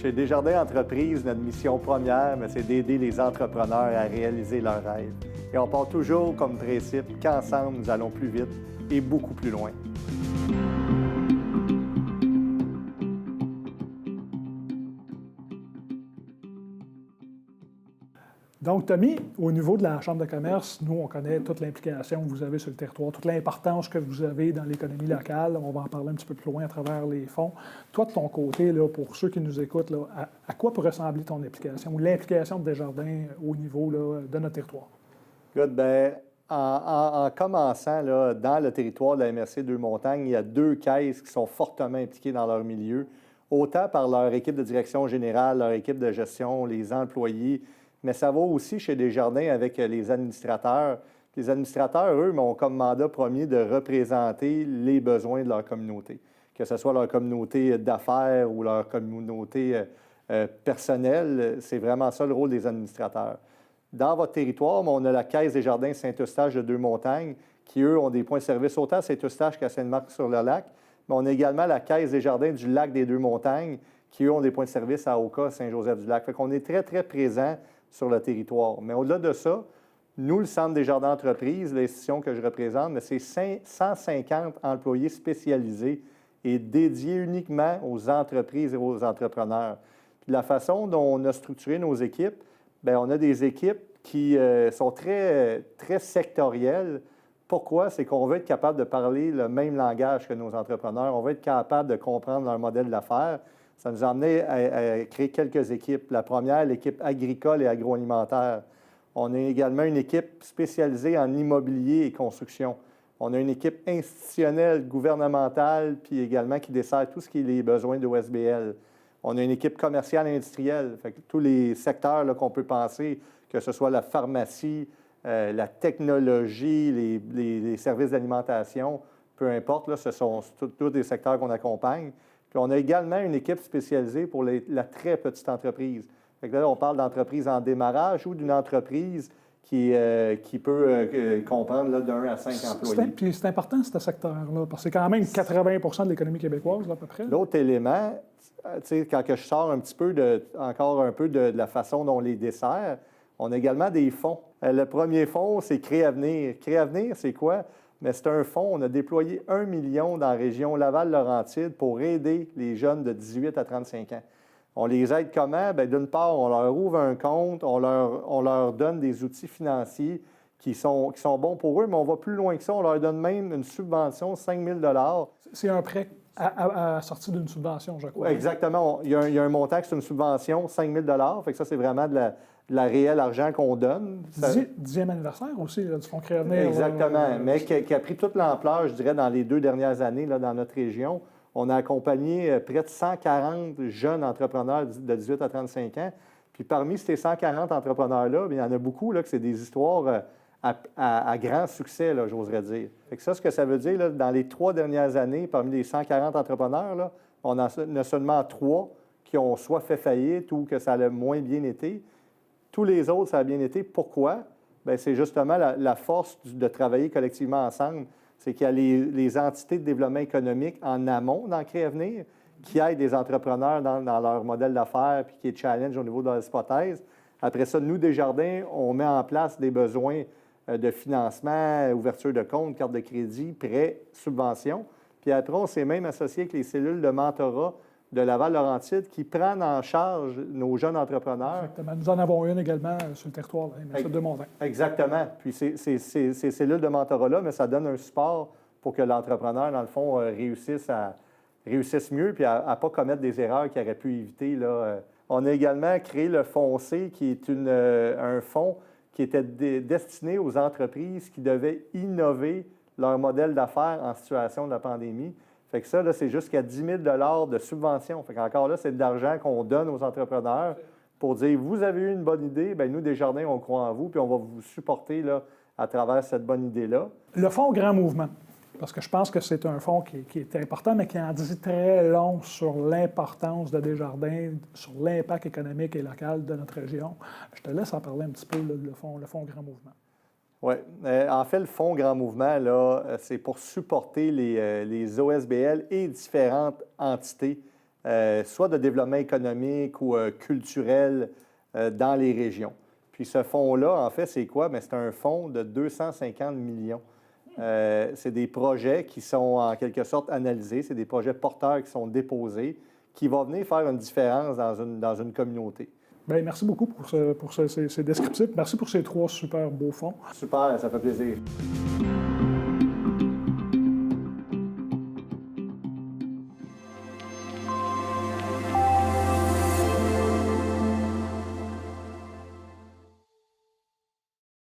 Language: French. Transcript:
Chez Desjardins Entreprises, notre mission première, c'est d'aider les entrepreneurs à réaliser leurs rêves. Et on part toujours comme principe qu'ensemble, nous allons plus vite et beaucoup plus loin. Donc, Tommy, au niveau de la Chambre de commerce, nous, on connaît toute l'implication que vous avez sur le territoire, toute l'importance que vous avez dans l'économie locale. On va en parler un petit peu plus loin à travers les fonds. Toi, de ton côté, là, pour ceux qui nous écoutent, là, à quoi peut ressembler ton implication ou l'implication de Desjardins au niveau là, de notre territoire? Good, bien, en commençant, là, dans le territoire de la MRC Deux-Montagnes, il y a 2 caisses qui sont fortement impliquées dans leur milieu, autant par leur équipe de direction générale, leur équipe de gestion, les employés, mais ça va aussi chez Desjardins avec les administrateurs. Les administrateurs, eux, ont comme mandat premier de représenter les besoins de leur communauté, que ce soit leur communauté d'affaires ou leur communauté personnelle. C'est vraiment ça le rôle des administrateurs. Dans votre territoire, on a la Caisse des Jardins Saint-Eustache de Deux-Montagnes, qui, eux, ont des points de service autant à Saint-Eustache qu'à Sainte-Marthe-sur-le-Lac. Mais on a également la Caisse des Jardins du Lac des Deux-Montagnes, qui, eux, ont des points de service à Oka, Saint-Joseph-du-Lac. Fait qu'on est très, très présent sur le territoire. Mais au-delà de ça, nous, le Centre des jardins d'entreprise, l'institution que je représente, c'est 150 employés spécialisés et dédiés uniquement aux entreprises et aux entrepreneurs. Puis la façon dont on a structuré nos équipes, bien, on a des équipes qui sont très, très sectorielles. Pourquoi? C'est qu'on veut être capable de parler le même langage que nos entrepreneurs. On veut être capable de comprendre leur modèle d'affaires. Ça nous a amené à créer quelques équipes. La première, l'équipe agricole et agroalimentaire. On a également une équipe spécialisée en immobilier et construction. On a une équipe institutionnelle, gouvernementale, puis également qui dessert tout ce qui est les besoins de OSBL. On a une équipe commerciale et industrielle. Fait que tous les secteurs là, qu'on peut penser, que ce soit la pharmacie, la technologie, les services d'alimentation, peu importe, là, ce sont tous des secteurs qu'on accompagne. Puis on a également une équipe spécialisée pour la très petite entreprise. Fait que là, on parle d'entreprise en démarrage ou d'une entreprise qui peut comprendre là, d'1 à 5 employés. Puis c'est important, ce secteur-là, parce que c'est quand même 80 de l'économie québécoise, là, à peu près. L'autre élément, tu sais, quand je sors encore un peu de la façon dont on les dessert, on a également des fonds. Le premier fonds, c'est Créavenir. Créavenir, c'est quoi? Mais c'est un fonds, on a déployé 1 million dans la région Laval-Laurentide pour aider les jeunes de 18 à 35 ans. On les aide comment? Bien, d'une part, on leur ouvre un compte, on leur donne des outils financiers qui sont bons pour eux, mais on va plus loin que ça. On leur donne même une subvention, 5 000 $. C'est un prêt à sortir d'une subvention, je crois. Exactement. Il y a un montant qui c'est une subvention, 5 000 $. Fait que ça, c'est vraiment de la réelle argent qu'on donne. 10e anniversaire aussi là, du Fonds Créavenir. Exactement, mais qui a pris toute l'ampleur, je dirais, dans les 2 dernières années là, dans notre région. On a accompagné près de 140 jeunes entrepreneurs de 18 à 35 ans. Puis parmi ces 140 entrepreneurs-là, il y en a beaucoup là, que c'est des histoires à grand succès, là, j'oserais dire. Fait que ça, ce que ça veut dire, là, dans les 3 dernières années, parmi les 140 entrepreneurs, là, on en a seulement 3 qui ont soit fait faillite ou que ça a moins bien été. Tous les autres, ça a bien été. Pourquoi? Bien, c'est justement la force de travailler collectivement ensemble. C'est qu'il y a les entités de développement économique en amont dans Créavenir qui aident les entrepreneurs dans leur modèle d'affaires puis qui est challenge au niveau de leurs hypothèses. Après ça, nous, Desjardins, on met en place des besoins de financement, ouverture de compte, carte de crédit, prêts, subventions. Puis après, on s'est même associé avec les cellules de mentorat de Laval-Laurentide qui prennent en charge nos jeunes entrepreneurs. Exactement. Nous en avons une également sur le territoire, de Deux-Montagnes. Exactement. Puis ces cellules de mentorat-là, mais ça donne un support pour que l'entrepreneur, dans le fond, réussisse mieux puis à ne pas commettre des erreurs qu'il aurait pu éviter. Là. On a également créé le Fonds C, qui est un fonds qui était destiné aux entreprises qui devaient innover leur modèle d'affaires en situation de la pandémie. Fait que ça, là, c'est jusqu'à 10 000 $ de subvention. Fait qu'encore là, c'est de l'argent qu'on donne aux entrepreneurs pour dire, vous avez eu une bonne idée, bien nous, Desjardins, on croit en vous, puis on va vous supporter là, à travers cette bonne idée-là. Le Fonds Grand Mouvement, parce que je pense que c'est un fonds qui est important, mais qui en dit très long sur l'importance de Desjardins, sur l'impact économique et local de notre région. Je te laisse en parler un petit peu, là, le fonds Grand Mouvement. Oui. En fait, le Fonds Grand Mouvement, là, c'est pour supporter les OSBL et différentes entités soit de développement économique ou culturel dans les régions. Puis ce fonds-là, en fait, c'est quoi? Bien, c'est un fonds de 250 millions. C'est des projets qui sont en quelque sorte analysés, c'est des projets porteurs qui sont déposés, qui vont venir faire une différence dans une communauté. Bien, merci beaucoup pour ces descriptifs. Merci pour ces 3 super beaux fonds. Super, ça fait plaisir.